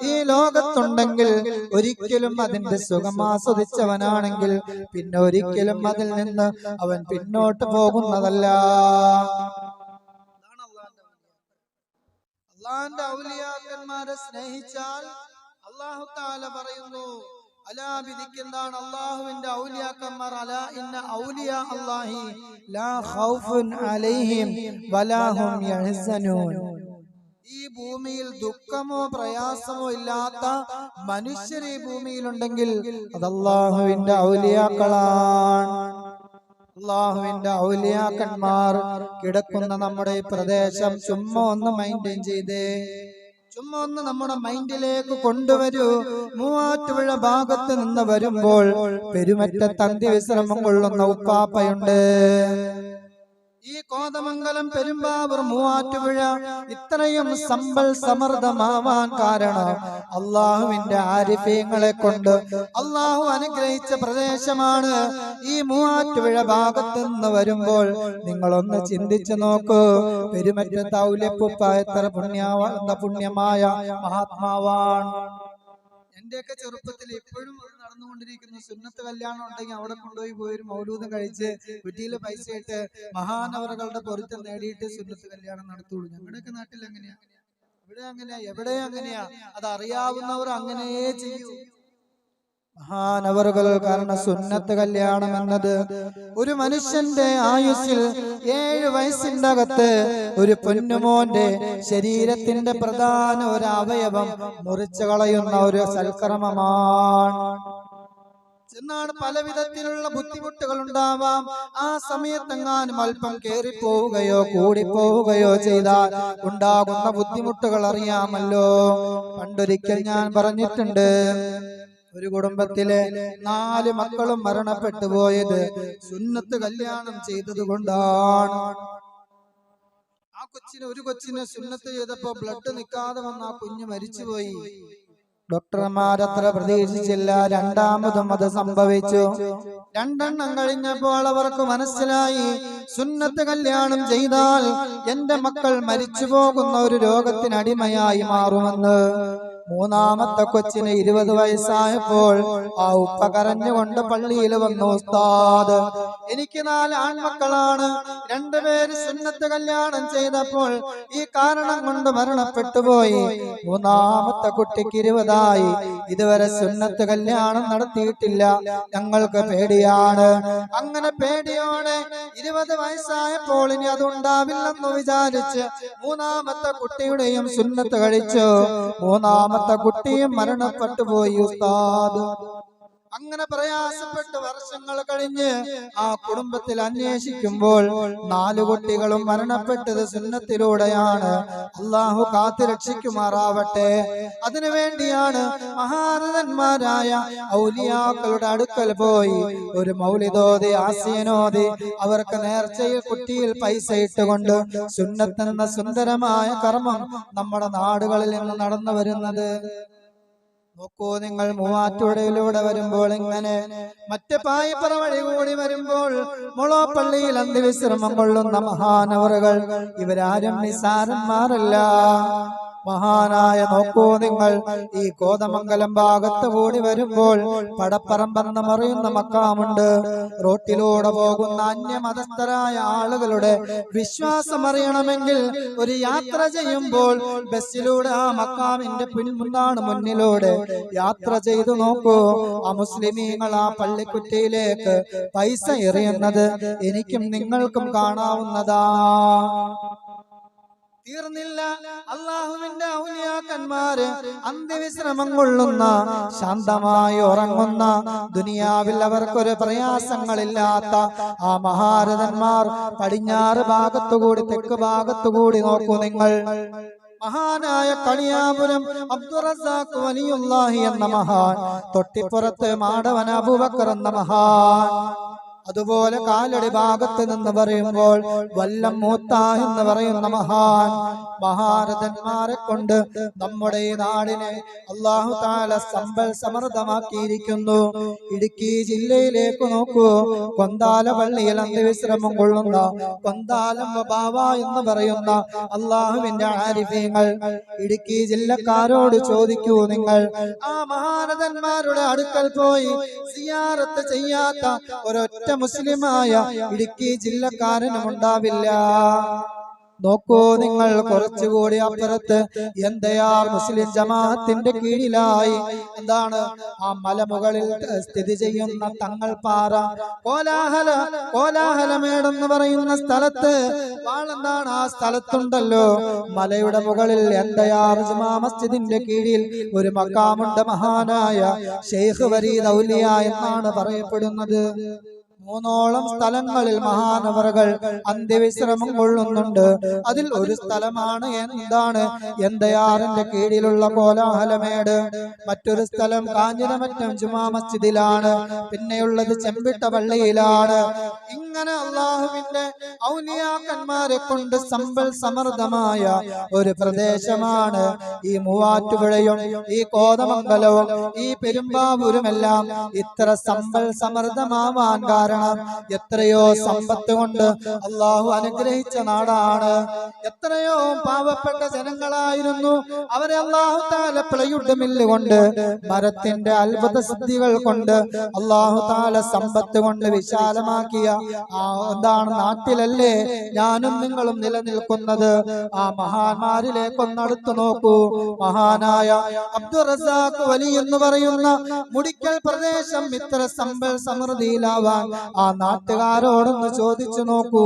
ഈ ലോകത്തുണ്ടെങ്കിൽ, ഒരിക്കലും അതിന്റെ സുഖം ആസ്വദിച്ചവനാണെങ്കിൽ പിന്നെ ഒരിക്കലും അതിൽ നിന്ന് അവൻ പിന്നോട്ട് പോകുന്നതല്ല. അല്ലാഹുവിന്റെ ഔലിയാക്കന്മാരെ സ്നേഹിച്ചാൽ അല്ലാഹു തആല പറയുന്നു, അലാ ബിദിക്രിന്താണ് അല്ലാഹുവിന്റെ ഔലിയാക്കന്മാർ, അലാ ഇന്ന ഔലിയാ അല്ലാഹി ലാ ഖൗഫുൻ അലൈഹിം വലാ ഹും യഹ്സനൂൻ. ഈ ഈ ഭൂമിയിൽ ദുഃഖമോ പ്രയാസമോ ഇല്ലാത്ത മനുഷ്യർ ഈ ഭൂമിയിലുണ്ടെങ്കിൽ അത് അല്ലാഹുവിന്റെ ഔലിയാക്കളാണ്. അല്ലാഹുവിന്റെ ഔലിയാക്കന്മാർ കിടക്കുന്ന നമ്മുടെ ഈ പ്രദേശം ചുമ്മാ ഒന്ന് മെയിൻറ്റെയിൻ ചെയ്തേ, ചുമ്മാ ഒന്ന് നമ്മുടെ മൈൻഡിലേക്ക് കൊണ്ടുവരൂ. മൂവാറ്റുപുഴ ഭാഗത്ത് നിന്ന് വരുമ്പോൾ പെരുമറ്റത്ത് അന്ത്യവിശ്രമം കൊള്ളുന്ന ഉപ്പാപ്പയുണ്ട്. ഈ കോതമംഗലം, പെരുമ്പാവൂർ, മൂവാറ്റുപുഴ ഇത്രയും സമ്പൽ സമൃദ്ധമാവാൻ കാരണം അള്ളാഹുവിന്റെ ആരിഫീങ്ങളെ കൊണ്ട് അള്ളാഹു അനുഗ്രഹിച്ച പ്രദേശമാണ്. ഈ മൂവാറ്റുപുഴ ഭാഗത്ത് നിന്ന് വരുമ്പോൾ നിങ്ങളൊന്ന് ചിന്തിച്ചു നോക്കൂ, പെരുമറ്റത്ത് ഔലിയപ്പുപ്പ എത്ര പുണ്യമായ മഹാത്മാവാണ്. എന്റെയൊക്കെ ചെറുപ്പത്തിൽ ഇപ്പോഴും നടന്നുകൊണ്ടിരിക്കുന്ന സുന്നത്ത് കല്യാണം ഉണ്ടെങ്കിൽ അവിടെ പോയി ഒരു മൗലൂദം കഴിച്ച് കുറ്റിയില് പൈസ ഇട്ട് മഹാനവറുകളുടെ പൊരുത്തം നേടിയിട്ട് സുന്നത്ത് കല്യാണം നടത്തുള്ളൂ. ഞങ്ങളുടെയൊക്കെ നാട്ടിൽ അങ്ങനെയാ, ഇവിടെ അങ്ങനെയാ, എവിടെ അങ്ങനെയാ. അത് അറിയാവുന്നവർ അങ്ങനെയേ ചെയ്യൂ. മഹാനവറുകൾ കാരണം സുന്നത്ത് കല്യാണം എന്നത് ഒരു മനുഷ്യന്റെ ആയുസ്സിൽ 7 വയസ്സിന്റെ അകത്ത് ഒരു പൊന്നുമോന്റെ ശരീരത്തിന്റെ പ്രധാന ഒരു അവയവം മുറിച്ചു കളയുന്ന ഒരു സൽക്കർമ്മമാണ്. എന്നാണ് പല വിധത്തിലുള്ള ബുദ്ധിമുട്ടുകൾ ഉണ്ടാവാം. ആ സമയത്തെങ്ങാനും അല്പം കേറിപ്പോവുകയോ കൂടിപ്പോവുകയോ ചെയ്താൽ ഉണ്ടാകുന്ന ബുദ്ധിമുട്ടുകൾ അറിയാമല്ലോ. പണ്ടൊരിക്കൽ ഞാൻ പറഞ്ഞിട്ടുണ്ട്, ഒരു കുടുംബത്തിലെ 4 മക്കളും മരണപ്പെട്ടു പോയത് സുന്നത്ത് കല്യാണം ചെയ്തത് കൊണ്ടാണ്. ഒരു കൊച്ചിനെ സുന്നത്ത് ചെയ്തപ്പോ ബ്ലഡ് നിൽക്കാതെ വന്ന ആ കുഞ്ഞ് മരിച്ചുപോയി. ഡോക്ടർമാരത്ര പ്രതീക്ഷിച്ചില്ല. രണ്ടാമതും അത് സംഭവിച്ചു. 2 എണ്ണം കഴിഞ്ഞപ്പോൾ അവർക്ക് മനസ്സിലായി, സുന്നത്ത് കല്യാണം ചെയ്താൽ എന്റെ മക്കൾ മരിച്ചു പോകുന്ന ഒരു രോഗത്തിനടിമയായി മാറുമെന്ന്. 3ാമത്തെ കൊച്ചിന് 20 വയസ്സായപ്പോൾ ആ ഉപ്പ കരഞ്ഞുകൊണ്ട് പള്ളിയിൽ വന്നു, ഉസ്താദ് എനിക്ക് 4 ആൺമക്കളാണ്, 2 പേര് സുന്നത്ത് കല്യാണം ചെയ്തപ്പോൾ ഈ കാരണം കൊണ്ട് മരണപ്പെട്ടു പോയി. 3ാമത്തെ കുട്ടിക്ക് 20ആയി, ഇതുവരെ സുന്നത്ത് കല്യാണം നടത്തിയിട്ടില്ല, ഞങ്ങൾക്ക് പേടിയാണ്. അങ്ങനെ പേടിയോടെ 20 വയസ്സായപ്പോൾ ഇനി അതുണ്ടാവില്ലെന്ന് വിചാരിച്ച് 3ാമത്തെ കുട്ടിയുടെയും സുന്നത്ത് കഴിച്ചു. 3ാമത്തെ കുട്ടിയും മരണപ്പെട്ടു പോയി ഉസ്താദ്. അങ്ങനെ പ്രയാസപ്പെട്ട് വർഷങ്ങൾ കഴിഞ്ഞ് ആ കുടുംബത്തിൽ അന്വേഷിക്കുമ്പോൾ 4 കുട്ടികളും മരണപ്പെട്ടത് സുന്നത്തിലൂടെയാണ്. അള്ളാഹു കാത്തുരക്ഷിക്കുമാറാവട്ടെ. അതിനുവേണ്ടിയാണ് മഹാരഥന്മാരായ ഔലിയാക്കളുടെ അടുക്കൽ പോയി ഒരു മൗലിദോതി, ആസിയനോതി അവർക്ക് നേർച്ചയിൽ കുട്ടിയിൽ പൈസ ഇട്ടുകൊണ്ട് സുന്നത്തെന്ന സുന്ദരമായ കർമ്മം നമ്മുടെ നാടുകളിൽ നിന്ന് നടന്നു വരുന്നത്. നോക്കൂ നിങ്ങൾ, മൂവാറ്റുപുഴയിലൂടെ വരുമ്പോൾ ഇങ്ങനെ മറ്റ് പായിപ്പറ വഴി കൂടി വരുമ്പോൾ മുളോപ്പള്ളിയിൽ അന്ത്യവിശ്രമം കൊള്ളുന്ന മഹാനവറുകൾ ഇവരാരും നിസാരന്മാരല്ല. മഹാനായ നോക്കൂ നിങ്ങൾ, ഈ കോതമംഗലം ഭാഗത്ത് കൂടി വരുമ്പോൾ പടപ്പറമ്പെന്ന് പറയുന്ന മക്കാമുണ്ട്. റോട്ടിലൂടെ പോകുന്ന അന്യമതസ്ഥരായ ആളുകളുടെ വിശ്വാസം അറിയണമെങ്കിൽ ഒരു യാത്ര ചെയ്യുമ്പോൾ ബസ്സിലൂടെ ആ മക്കാമിന്റെ മുന്നിലൂടെ യാത്ര ചെയ്തു നോക്കൂ. ആ മുസ്ലിമീങ്ങൾ ആ പള്ളിക്കുറ്റിയിലേക്ക് പൈസ എറിയുന്നത് എനിക്കും നിങ്ങൾക്കും കാണാവുന്നതാ. തീർന്നില്ല, അള്ളാഹുവിന്റെ ഔലിയാക്കന്മാര് അന്ത്യവിശ്രമം കൊള്ളുന്ന, ശാന്തമായി ഉറങ്ങുന്ന, ദുനിയാവിൽ അവർക്കൊരു പ്രയാസങ്ങളില്ലാത്ത ആ മഹാരഥന്മാർ പടിഞ്ഞാറ് ഭാഗത്തുകൂടി തെക്ക് ഭാഗത്തുകൂടി നോക്കൂ നിങ്ങൾ. മഹാനായ കണിയാപുരം അബ്ദുറസാഖ് വലിയുല്ലാഹി എന്ന മഹാൻ, തൊട്ടിപ്പുറത്ത് മാടവൻ അബൂബക്കർ എന്ന മഹാൻ, അതുപോലെ കാലടി ഭാഗത്ത് നിന്ന് പറയുമ്പോൾ വല്ലം മൂത്ത എന്ന് പറയുന്ന മഹാൻ, മഹാരഥന്മാരെ കൊണ്ട് നമ്മുടെ ഈ നാടിനെ അല്ലാഹു തആല സമ്പൽ സമൃദ്ധമാക്കിയിരിക്കുന്നു. ഇടുക്കി ജില്ലയിലേക്ക് നോക്കൂ, കൊന്താല പള്ളിയിൽ അന്ത്യവിശ്രമം കൊള്ളുന്ന കൊന്താലം ബാവ എന്ന് പറയുന്ന അല്ലാഹുവിന്റെ ആരിഫീങ്ങൾ, ഇടുക്കി ജില്ലക്കാരോട് ചോദിക്കൂ നിങ്ങൾ, ആ മഹാരഥന്മാരുടെ അടുക്കൽ പോയി സിയാറത്ത് ചെയ്യാത്ത ഒരൊറ്റ മുസ്ലിമായ ഇടുക്കി ജില്ലക്കാരനും ഉണ്ടാവില്ല. നോക്കൂ നിങ്ങൾ, കുറച്ചുകൂടി അപ്പുറത്ത് എന്തയാർ മുസ്ലിം ജമാഅത്തിന്റെ കീഴിലായി എന്താണ് ആ മലമുകളിൽ സ്ഥിതി ചെയ്യുന്ന തങ്ങൾപ്പാറ കോലാഹലമേടെന്ന് പറയുന്ന സ്ഥലത്ത് എന്താണ് ആ സ്ഥലത്തുണ്ടല്ലോ, മലയുടെ മുകളിൽ എന്തയാർ ജുമാ മസ്ജിദിന്റെ കീഴിൽ ഒരു മക്കാമുണ്ട്. മഹാനായ ശൈഖ് വരീദ് ഔലിയ എന്നാണ് പറയപ്പെടുന്നത്. 3ഓളം സ്ഥലങ്ങളിൽ മഹാനവറുകൾ അന്ത്യവിശ്രമം കൊള്ളുന്നുണ്ട്. അതിൽ ഒരു സ്ഥലമാണ് എന്താണ് എന്തയാറിന്റെ കീഴിലുള്ള കോലാഹലമേട്. മറ്റൊരു സ്ഥലം കാഞ്ഞിരമറ്റം ജുമാ മസ്ജിദിലാണ്. പിന്നെയുള്ളത് ചെമ്പിട്ട പള്ളിയിലാണ്. ഇങ്ങനെ അള്ളാഹുവിന്റെ ഔലിയാക്കന്മാരെ കൊണ്ട് സമ്പൽ സമൃദ്ധമായ ഒരു പ്രദേശമാണ് ഈ മൂവാറ്റുപുഴയും ഈ കോതമംഗലവും ഈ പെരുമ്പാവൂരുമെല്ലാം. ഇത്ര സമ്പൽ സമൃദ്ധമാവാൻ കാരണം എത്രയോ സമ്പത്ത് കൊണ്ട് അള്ളാഹു അനുഗ്രഹിച്ച നാടാണ്. എത്രയോ പാവപ്പെട്ട ജനങ്ങളായിരുന്നു. അവരെ അള്ളാഹു താല പ്ലൈവുഡ് മില്ല് കൊണ്ട്, മരത്തിന്റെ അത്ഭുത സിദ്ധികൾ കൊണ്ട്, അള്ളാഹു താല സമ്പത്ത് കൊണ്ട് വിശാലമാക്കിയ എന്താണ് നാട്ടിലല്ലേ ഞാനും നിങ്ങളും നിലനിൽക്കുന്നത്. ആ മഹാന്മാരിലേക്കൊന്നടുത്തു നോക്കൂ. മഹാനായ അബ്ദുർ റസാഖ് വലി എന്ന് പറയുന്ന മുടിക്കൽ പ്രദേശം ഇത്ര സമ്പൽ സമൃദ്ധിയിലാവാൻ ആ നാട്ടുകാരോടൊന്ന് ചോദിച്ചു നോക്കൂ.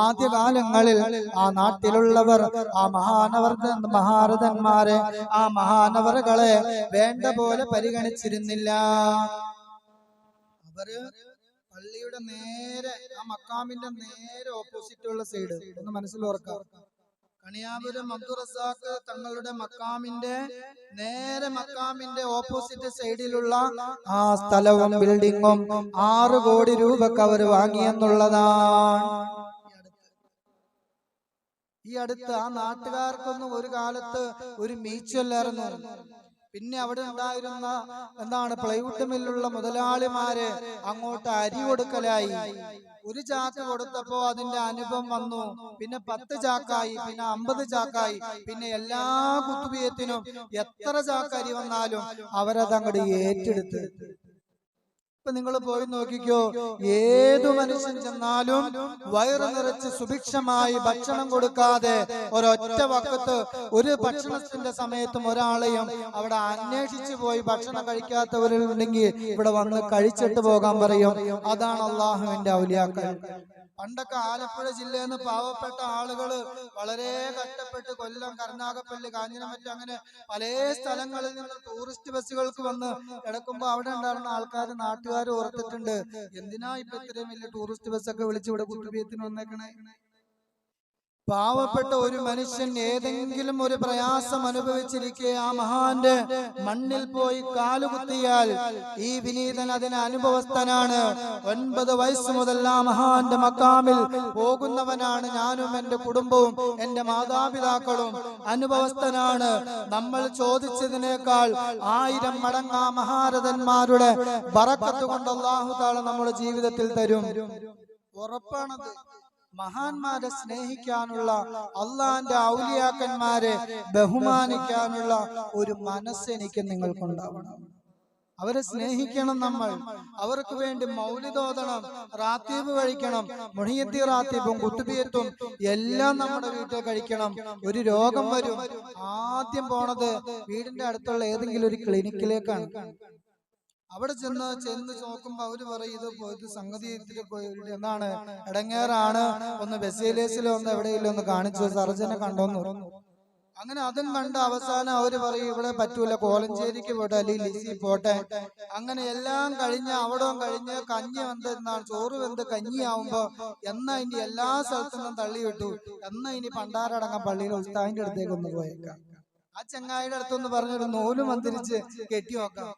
ആദ്യകാലങ്ങളിൽ ആ നാട്ടിലുള്ളവർ ആ മഹാരഥന്മാരെ ആ മഹാനവറുകളെ വേണ്ട പോലെ പരിഗണിച്ചിരുന്നില്ല. അവര് പള്ളിയുടെ നേരെ ആ മക്കാമിന്റെ നേരെ ഓപ്പോസിറ്റുള്ള സൈഡ് ഒന്ന് മനസ്സിൽ ഓർക്കാം. കണിയാപുരം അബ്ദുർ റസാഖ് തങ്ങളുടെ മക്കാമിന്റെ ഓപ്പോസിറ്റ് സൈഡിലുള്ള ആ സ്ഥലവും ബിൽഡിങ്ങും 6 കോടി രൂപക്ക് അവർ വാങ്ങിയെന്നുള്ളതാണ്. ഈ അടുത്ത് ആ നാട്ടുകാർക്കൊന്നും ഒരു കാലത്ത് ഒരു മീച്ചല്ലായിരുന്നു. പിന്നെ അവിടെ ഉണ്ടായിരുന്ന എന്താണ് പ്ലൈവുഡ് മില്ലുള്ള മുതലാളിമാര് അങ്ങോട്ട് അരി കൊടുക്കലായി. ഒരു ചാക്ക് കൊടുത്തപ്പോ അതിന്റെ അനുഭവം വന്നു. പിന്നെ 10 ചാക്കായി, പിന്നെ 50 ചാക്കായി, പിന്നെ എല്ലാ കുത്തുബിയത്തിനും എത്ര ചാക്ക് അരി വന്നാലും അവരത് അങ്ങോട്ട് ഏറ്റെടുത്ത്. ഇപ്പൊ നിങ്ങൾ പോയി നോക്കിക്കോ, ഏതു മനുഷ്യൻ ചെന്നാലും വയറ് നിറച്ച് സുഭിക്ഷമായി ഭക്ഷണം കൊടുക്കാതെ ഒരൊറ്റ വക്കത്ത് ഒരു ഭക്ഷണത്തിന്റെ സമയത്തും ഒരാളെയും അവിടെ അന്വേഷിച്ചു പോയി ഭക്ഷണം കഴിക്കാത്തവരുണ്ടെങ്കിൽ ഇവിടെ വന്ന് കഴിച്ചിട്ട് പോകാൻ പറയും. അതാണ് അള്ളാഹുവിന്റെ ഔലിയാക്കൾ. പണ്ടൊക്കെ ആലപ്പുഴ ജില്ലയിൽ നിന്ന് പാവപ്പെട്ട ആളുകള് വളരെ കഷ്ടപ്പെട്ട് കൊല്ലം, കരുനാഗപ്പള്ളി, കാഞ്ഞിരമറ്റം അങ്ങനെ പല സ്ഥലങ്ങളിൽ നിന്ന് ടൂറിസ്റ്റ് ബസ്സുകൾക്ക് വന്ന് കിടക്കുമ്പോ അവിടെ ഉണ്ടായിരുന്ന ആൾക്കാർ, നാട്ടുകാർ ഓർത്തിട്ടുണ്ട്, എന്തിനാ ഇപ്പൊ ഇത്രയും വലിയ ടൂറിസ്റ്റ് ബസ്സൊക്കെ വിളിച്ച് ഇവിടെ കുത്തുബിയത്തിന് വന്നേക്കണേ. പാവപ്പെട്ട ഒരു മനുഷ്യൻ ഏതെങ്കിലും ഒരു പ്രയാസം അനുഭവിച്ചിരിക്കെ ആ മഹാന്റെ മണ്ണിൽ പോയി കാലുകുത്തിയാൽ ഈ വിനീതൻ അതിന് അനുഭവസ്ഥനാണ്. 9 വയസ്സ് മുതൽ ആ മഹാന്റെ മക്കാമിൽ പോകുന്നവനാണ് ഞാനും എന്റെ കുടുംബവും എന്റെ മാതാപിതാക്കളും. അനുഭവസ്ഥനാണ്. നമ്മൾ ചോദിച്ചതിനേക്കാൾ 1000 മടങ്ങ് ആ മഹാരഥന്മാരുടെ ബറക്കത്ത് കൊണ്ട് അല്ലാഹു തആല നമ്മുടെ ജീവിതത്തിൽ തരും. ഉറപ്പാണത്. മഹാന്മാരെ സ്നേഹിക്കാനുള്ള, അള്ളാന്റെ ഔലിയാക്കന്മാരെ ബഹുമാനിക്കാനുള്ള ഒരു മനസ്സ് എനിക്ക് നിങ്ങൾക്കുണ്ടാവണം. അവരെ സ്നേഹിക്കണം നമ്മൾ. അവർക്ക് വേണ്ടി മൗലിദോദണം, റാത്തീബ് കഴിക്കണം. മുഹിയത്തി റാത്തീബും കുത്തുബിയത്തും എല്ലാം നമ്മുടെ വീട്ടിൽ കഴിക്കണം. ഒരു രോഗം വരും, ആദ്യം പോണത് വീടിന്റെ അടുത്തുള്ള ഏതെങ്കിലും ഒരു ക്ലിനിക്കിലേക്കാണ്. അവിടെ ചെന്ന് നോക്കുമ്പോ അവര് പറയും, ഇത് സംഗതി എന്താണ് ഇടങ്ങേറാണ്, ഒന്ന് ബെസേലിയസിലോ ഒന്ന് എവിടെയെങ്കിലും ഒന്ന് കാണിച്ചു സർജനെ കണ്ടോന്ന് പറഞ്ഞു. അങ്ങനെ അതും കണ്ട് അവസാനം അവര് പറയും ഇവിടെ പറ്റൂല, കോലഞ്ചേരിക്ക് പോട്ടെ, അല്ലെങ്കിൽ ലിസി പോട്ടെ. അങ്ങനെ എല്ലാം കഴിഞ്ഞ് അവിടവും കഴിഞ്ഞ് കഞ്ഞി എന്താണ് ചോറ് വെന്ത് കഞ്ഞിയാവുമ്പോ എന്നാ ഇനി എല്ലാ സ്ഥലത്തു നിന്നും തള്ളിവിട്ടു, എന്നാ ഇനി പണ്ടാരടങ്ങാൻ പള്ളിയിലെ ഉസ്താദിന്റെ അടുത്തേക്ക് ഒന്ന് പോയേക്കാം. ആ ചങ്ങായിയുടെ അടുത്തൊന്ന് പറഞ്ഞൊരു നൂല് മന്ത്രിച്ച് കെട്ടി നോക്കാം.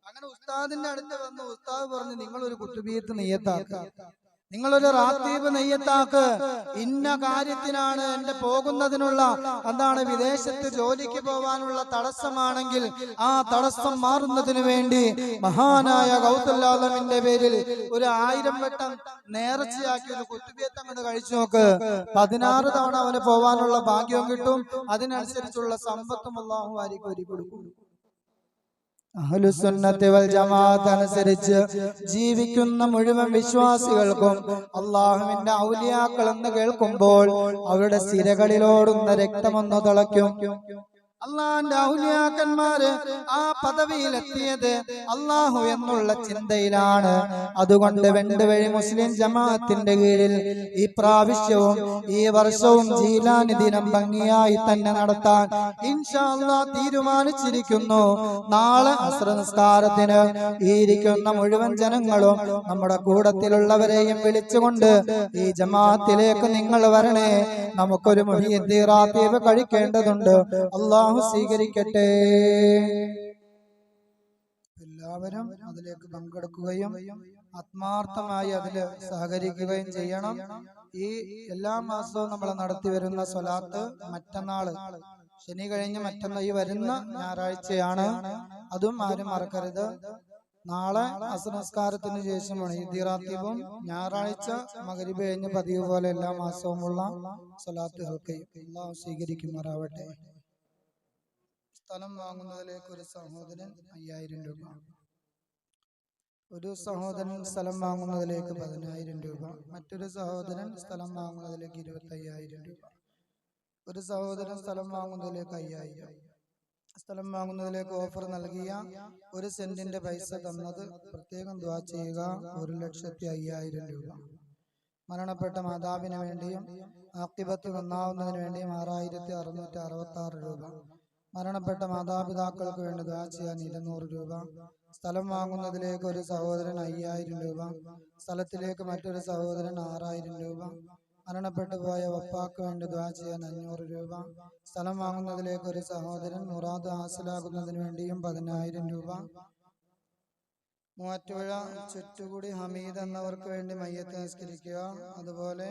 അങ്ങനെ ഉസ്താദിന്റെ അടുത്ത് വന്ന് ഉസ്താദ് പറഞ്ഞു, നിങ്ങളൊരു കുത്തുബിയത്ത് നെയ്യത്താക്കുക, നിങ്ങളൊരു റാത്തീബ് നെയ്യത്താക്ക്. ഇന്ന കാര്യത്തിനാണ് എന്റെ പോകുന്നതിനുള്ള എന്താണ് വിദേശത്ത് ജോലിക്ക് പോവാനുള്ള തടസ്സമാണെങ്കിൽ ആ തടസ്സം മാറുന്നതിന് വേണ്ടി മഹാനായ ഗൗസുൽ ആലമിന്റെ പേരിൽ ഒരു 1000 വട്ടം നേർച്ചയാക്കി ഒരു കുത്തുബിയത്ത് അങ്ങോട്ട് കഴിച്ചു നോക്ക്. 16 തവണ അവന് പോവാനുള്ള ഭാഗ്യവും കിട്ടും. അതിനനുസരിച്ചുള്ള സമ്പത്തും അല്ലാഹു ആരിക്കും ഒരുക്കി കൊടുക്കും. അഹ്ലുസുന്നത്തി വൽ ജമാഅത്ത് അനുസരിച്ച് ജീവിക്കുന്ന മുഴുവൻ വിശ്വാസികൾക്കും അള്ളാഹുവിന്റെ ഔലിയാക്കൾ എന്ന് കേൾക്കുമ്പോൾ അവരുടെ സിരകളിലോടുന്ന രക്തമൊന്നു തിളയ്ക്കും. അള്ളാഹുവിന്റെ ഔലിയാക്കന്മാര് ആ പദവിയിലെത്തിയത് അള്ളാഹു എന്നുള്ള ചിന്തയിലാണ്. അതുകൊണ്ട് വെണ്ടുവഴി മുസ്ലിം ജമാഅത്തിന്റെ കീഴിൽ ഈ പ്രാവശ്യവും ഈ വർഷവും ജീലാനി ദിനം ഭംഗിയായി തന്നെ നടത്താൻ ഇൻഷാ അല്ലാഹ് തീരുമാനിച്ചിരിക്കുന്നു. നാളെ അസ്ർ നിസ്കാരത്തിന് ഇരിക്കുന്ന മുഴുവൻ ജനങ്ങളും നമ്മുടെ കൂട്ടത്തിലുള്ളവരെയും വിളിച്ചുകൊണ്ട് ഈ ജമാഅത്തിലേക്ക് നിങ്ങൾ വരണേ, നമുക്കൊരു മുഹീദ്ദീൻ റാത്തീബ് കഴിക്കേണ്ടതുണ്ട്. അല്ലാഹു സ്വീകരിക്കട്ടെ. എല്ലാവരും അതിലേക്ക് പങ്കെടുക്കുകയും ആത്മാർത്ഥമായി അതിൽ സഹകരിക്കുകയും ചെയ്യണം. ഈ എല്ലാ മാസവും നമ്മൾ നടത്തി വരുന്ന സ്വലാത്ത് മറ്റന്നാള് ശനി കഴിഞ്ഞ് മറ്റന്നാൾ ഈ വരുന്ന ഞായറാഴ്ചയാണ്. അതും ആരും മറക്കരുത്. നാളെ അസ്ർ നിസ്കാരത്തിന് ശേഷമാണ് ഈ റാത്തീബും ഞായറാഴ്ച മഗ്‌രിബ് കഴിഞ്ഞ് പതിവ് പോലെ എല്ലാ മാസവുമുള്ള സ്വലാത്തുകൾക്ക് അല്ലാഹു സ്വീകരിക്കുമാറാവട്ടെ. സ്ഥലം വാങ്ങുന്നതിലേക്ക് ഒരു സഹോദരൻ 5000 രൂപ, ഒരു സഹോദരൻ സ്ഥലം വാങ്ങുന്നതിലേക്ക് 10000 രൂപ, മറ്റൊരു സഹോദരൻ സ്ഥലം വാങ്ങുന്നതിലേക്ക് 25000 രൂപ, ഒരു സഹോദരൻ സ്ഥലം വാങ്ങുന്നതിലേക്ക് 5000, സ്ഥലം വാങ്ങുന്നതിലേക്ക് ഓഫർ നൽകിയ 1 സെന്റിന്റെ പൈസ തന്നത് പ്രത്യേകം ദുആ ചെയ്യുക 1,50,000 രൂപ. മരണപ്പെട്ട മാതാവിന് വേണ്ടിയും ആഖിബത്ത് നന്നാവുന്നതിന് വേണ്ടിയും 6666 രൂപ. മരണപ്പെട്ട മാതാപിതാക്കൾക്ക് വേണ്ടി ദുആ ചെയ്യാൻ 200 രൂപ. സ്ഥലം വാങ്ങുന്നതിലേക്ക് ഒരു സഹോദരൻ 5000 രൂപ, സ്ഥലത്തിലേക്ക് മറ്റൊരു സഹോദരൻ 6000 രൂപ. മരണപ്പെട്ടു പോയ വപ്പാക്ക് വേണ്ടി ദുആ ചെയ്യാൻ 500 രൂപ. സ്ഥലം വാങ്ങുന്നതിലേക്ക് ഒരു സഹോദരൻ മുറാദ് ഹാസിലാകുന്നതിന് വേണ്ടിയും 10000 രൂപ. മൂവാറ്റുപുഴ ചുറ്റുകുടി ഹമീദ് എന്നവർക്ക് വേണ്ടി മയ്യത്ത് നിസ്കരിക്കുക. അതുപോലെ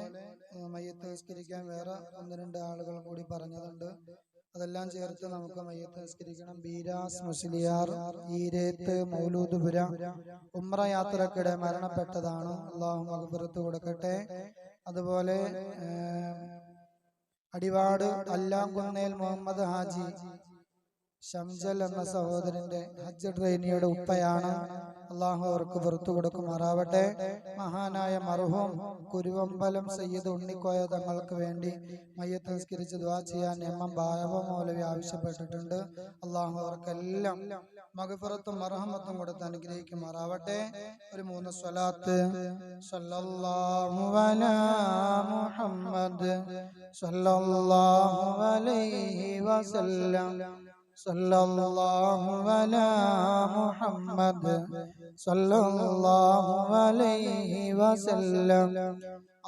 മയ്യത്ത് നിസ്കരിക്കാൻ വേറെ 1-2 ആളുകൾ കൂടി പറഞ്ഞതുണ്ട്. അതെല്ലാം ചേർത്ത് നമുക്ക് മയ്യത്ത് നിസ്കരിക്കണം. ബീരാസ് മുസ്ലിയാർ, ഈരേത്ത് മൗലൂദ്പുര ഉംറ യാത്രക്കിടെ മരണപ്പെട്ടതാണ്. അല്ലാഹു മഗ്ഫിറത്ത് കൊടുക്കട്ടെ. അതുപോലെ അടിവാട് അല്ലാംകുന്നേൽ മുഹമ്മദ് ഹാജി ഷംജൽ എന്ന സഹോദരന്റെ ഹജ്ജ് ട്രെയിനിയുടെ ഉപ്പയാണ്. അള്ളാഹു അവർക്ക് പുറത്തു കൊടുക്കുമാറാവട്ടെ. മഹാനായ മർഹൂം കുരുവമ്പലം സയ്യിദ് ഉണ്ണിക്കോയ തങ്ങൾക്ക് വേണ്ടി മയ്യത്ത് നിസ്കരിച്ച് ദുആ ചെയ്യാൻ എം ബായവ മൗലവി ആവശ്യപ്പെട്ടിട്ടുണ്ട്. അള്ളാഹു അവർക്കെല്ലാം മഗ്ഫിറത്തും മർഹമത്തും കൊടുത്ത് അനുഗ്രഹിക്കുമാറാവട്ടെ. ഒരു 3 സ്വലാത്ത്. സല്ലല്ലാഹു അലാ മുഹമ്മദ് സല്ലല്ലാഹു അലൈഹി വസല്ലം സല്ലല്ലാഹു അലാ മുഹമ്മദ് സല്ലല്ലാഹു അലൈഹി വസല്ലം.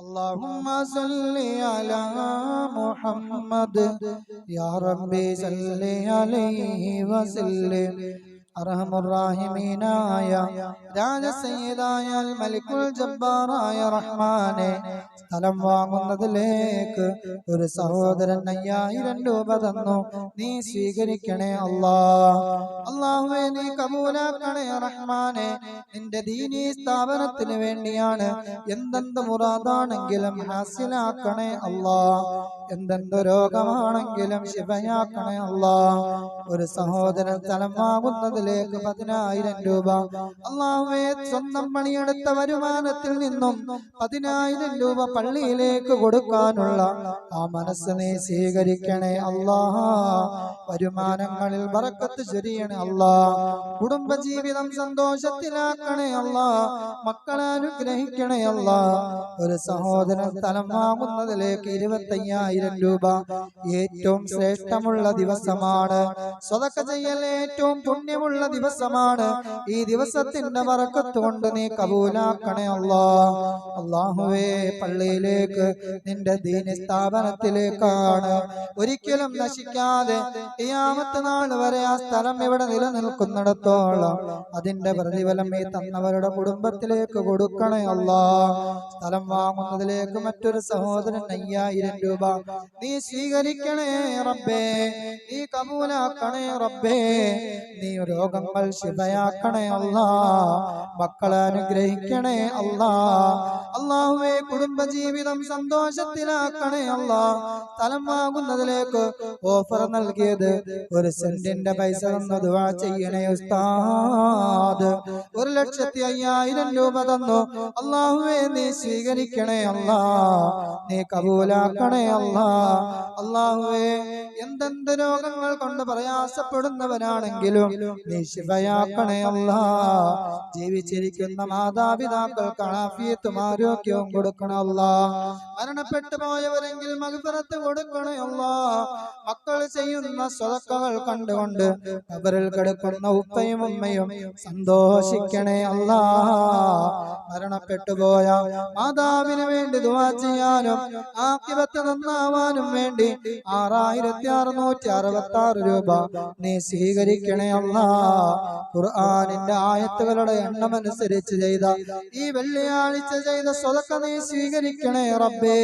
അല്ലാഹുമ്മ സല്ലി അലാ മുഹമ്മദ് യാ റബ്ബി സല്ലി അലൈഹി വസല്ലം. അർഹമുർറാഹിമീനായ രാജസയ്യിദായ മലിക്കുൽ ജബ്ബാറായ റഹ്മാനെ, സ്ഥലം വാങ്ങുന്നതിലേക്ക് ഒരു സഹോദരൻ 5000 രൂപ തന്നു. നീ സ്വീകരിക്കണേ അല്ലാഹ്. അല്ലാഹുവേ നീ കബൂലാക്കണേ റഹ്മാനെ. നിന്റെ ദീനീ സ്ഥാപനത്തിന് വേണ്ടിയാണ്. എന്തെന്ത് മുറാദാണെങ്കിലും ഹാസിലാക്കണേ അല്ലാഹ്. എന്തെന്ത് രോഗമാണെങ്കിലും ശിഫയാക്കണേ അല്ലാഹ്. ഒരു സഹോദരൻ സ്ഥലം വാങ്ങുന്നതിലേക്ക് 10000 രൂപ. അല്ലാഹുവേ സ്വന്തം പണിയെടുത്ത വരുമാനത്തിൽ നിന്നും 10000 രൂപ പള്ളിയിലേക്ക് കൊടുക്കാനുള്ള ആ മനസ്സ് നീ സ്വീകരിക്കണേ അല്ലാഹ്. വരുമാനങ്ങളിൽ ബറക്കത്ത് ചൊരിയണേ അല്ലാഹ്. കുടുംബജീവിതം സന്തോഷത്തിലാക്കണേ അല്ലാഹ്. മക്കളെ അനുഗ്രഹിക്കണേ അല്ലാഹ്. ഒരു സഹോദരൻ സ്ഥലം വാങ്ങുന്നതിലേക്ക് 25000 രൂപ. ഏറ്റവും ശ്രേഷ്ഠമുള്ള ദിവസമാണ്. സ്വതക്ക ചെയ്യൽ ഏറ്റവും പുണ്യമുള്ള ദിവസമാണ്. ഈ ദിവസത്തിന്റെ ബറക്കത്ത് കൊണ്ട് നീ കബൂലാക്കണേ അല്ലാഹ്. അല്ലാഹുവേ പള്ളിയിലേക്ക് നിന്റെ ദീനി സ്ഥാപനത്തിലേക്കാണ് ഒരിക്കലും നശിക്കാതെ ഖിയാമത്ത് നാൾ വരെ ആ സ്ഥലം ഇവിടെ നിലനിൽക്കുന്നിടത്തോളം അതിന്റെ പ്രതിഫലം ഈ തന്നവരുടെ കുടുംബത്തിലേക്ക് കൊടുക്കണേ അല്ലാഹ്. സ്ഥലം വാങ്ങുന്നതിലേക്ക് മറ്റൊരു സഹോദരൻ 5000 രൂപ. നീ സ്വീകരിക്കണേ റബ്ബേ. നീ കബൂലാക്കണേ റബ്ബേ. നീ രോഗങ്ങൾ ശിഫയാക്കണേ അല്ലാഹ്. മക്കളെ അനുഗ്രഹിക്കണേ അല്ലാഹ്. അള്ളാഹുവേ കുടുംബജീവിതം സന്തോഷത്തിലാക്കണേ അല്ലാ. സ്ഥലം വാങ്ങുന്നതിലേക്ക് ഓഫർ നൽകിയത് 1 സെന്റിന്റെ പൈസ തന്നു ദുആ ചെയ്യണേ ഉസ്താദ്. 1,50,000 രൂപ തന്നു. അള്ളാഹുവേ നീ സ്വീകരിക്കണേ അല്ലാ, നീ കബൂലാക്കണേ അല്ലാ. അള്ളാഹുവേ എന്തെന്ത് രോഗങ്ങൾ കൊണ്ട് പ്രയാസപ്പെടുന്നവരാണെങ്കിലും നീ ശിഫയാക്കണേ അല്ലാ. ജീവിച്ചിരിക്കുന്ന മാതാപിതാക്കൾക്ക് ആഫിയത്തും ആരോഗ്യവും കൊടുക്കണേ അല്ലാ. മരണപ്പെട്ടു പോയവരെങ്കിൽ മഗ്ഫിറത്ത് കൊടുക്കണേ അല്ലാ. മക്കൾ ചെയ്യുന്ന സ്വതക്കകൾ കണ്ടുകൊണ്ട് ഖബറിൽ കിടക്കുന്ന ഉപ്പയും ഉമ്മയും സന്തോഷിക്കണേ അല്ലാ. മരണപ്പെട്ടു പോയ മാതാവിന് വേണ്ടി ദുആ ചെയ്യാനും ആഖിബത്ത് നന്നാവാനും വേണ്ടി 6666 രൂപ നീ സ്വീകരിക്കണേ അല്ലാ. ഖുർആനിന്റെ ആയത്തുകളുടെ എണ്ണമനുസരിച്ച് ചെയ്ത ഈ വെള്ളിയാഴ്ച ചെയ്ത സ്വതക്ക നീ സ്വീകരിക്കണേ റബ്ബേ,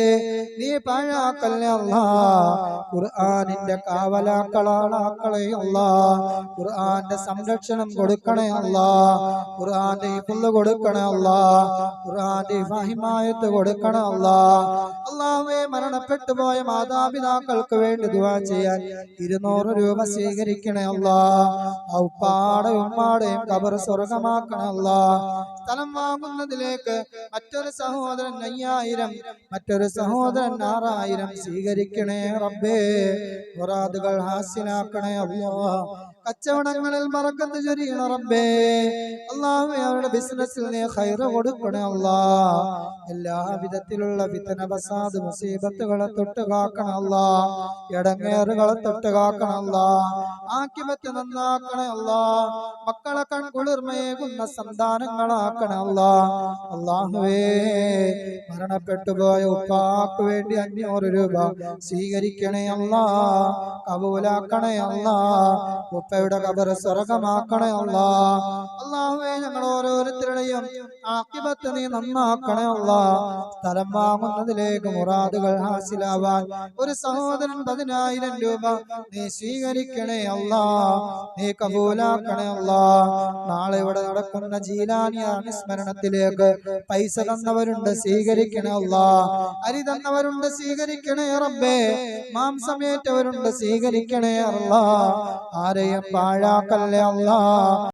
നീ പാഴാക്കല്ലേ അല്ലാ. ഖുർആനിന്റെ കാവലാക്കളാളാക്കളെ അല്ലാ. ഖുർആന്റെ സംരക്ഷണം കൊടുക്കണേ അല്ലാ. ഖുർആന്റെ ഹിഫ്ള് കൊടുക്കണേ അല്ലാ. ഖുർആന്റെ ഹിമായത്ത് കൊടുക്കണേ അല്ലാ. അല്ലാഹുവേ മരണപ്പെട്ടു പോയ മാതാപിതാക്കൾക്ക് വേണ്ടി ദുആ ചെയ്യാൻ 200 രൂപ സ്വീകരിക്കണേ അല്ലാ. ഉപ്പാടെ ഉമ്മാടെയും ഖബർ സ്വർഗമാക്കണേ അല്ലാ. സ്ഥലം വാങ്ങുന്നതിലേക്ക് മറ്റൊരു സഹോദരൻ 5000, മറ്റൊരു സഹോദരൻ 6000 സ്വീകരിക്കണേ റബ്ബേ. മുറാദുകൾ ഹാസിലാക്കണേ അല്ലാ. കച്ചവടങ്ങളിൽ ബറക്കത്ത് ചൊരിയണേ റബ്ബേ. അല്ലാഹുവേ അവരുടെ ബിസിനസ്സിൽ നീ ഖൈറ് കൊടുക്കണേ അല്ലാ. എല്ലാ വിധത്തിലുള്ള ഫിത്ന ഫസാദ് മുസീബത്തുകളെ തൊട്ട് കാക്കണേ അല്ലാ. ഇടങ്ങേറുകളെ തൊട്ട് കാക്കണേ അല്ലാ. ആഖിബത്ത് നന്നാക്കണേ അല്ലാ. മക്കളെ കൺകുളിർമയേകുന്ന സന്താനങ്ങളാക്കണേ അല്ലാ. അല്ലാഹുവേ മരണപ്പെട്ടു പോയ ഉപ്പാക്ക് വേണ്ടി 500 രൂപ സ്വീകരിക്കണേ അല്ലാ. കബൂലാക്കണേ അല്ലാ. ഉപ്പയുടെ ഖബർ സ്വർഗമാക്കണേ അല്ലാ. അല്ലാഹുവേ ഞങ്ങൾ ഓരോരുത്തരുടെയും ആഖിബത്ത് നീ നന്നാക്കണേ അല്ലാ. സ്ഥലം വാങ്ങുന്നതിലേക്ക് മുറാദുകൾ ഹാസിലാവാൻ ഒരു സഹോദരൻ 10,000 രൂപ നീ സ്വീകരിക്കണേ അല്ലാ. നീ കബൂലാക്കണേ അല്ലാ. നാളെ ഇവിടെ നടക്കുന്ന ജീലാനി അനുസ്മരണത്തിലേക്ക് പൈസ തന്നവരുണ്ട്, സ്വീകരിക്കണേ അല്ലാ. അരി തന്നവരുണ്ട്, സ്വീകരിക്കണേ റബ്ബേ. മാംസമേറ്റവരുണ്ട്, സ്വീകരിക്കണേ അല്ലാ. ആരെയും പാഴാക്കല്ലേ അല്ലാ.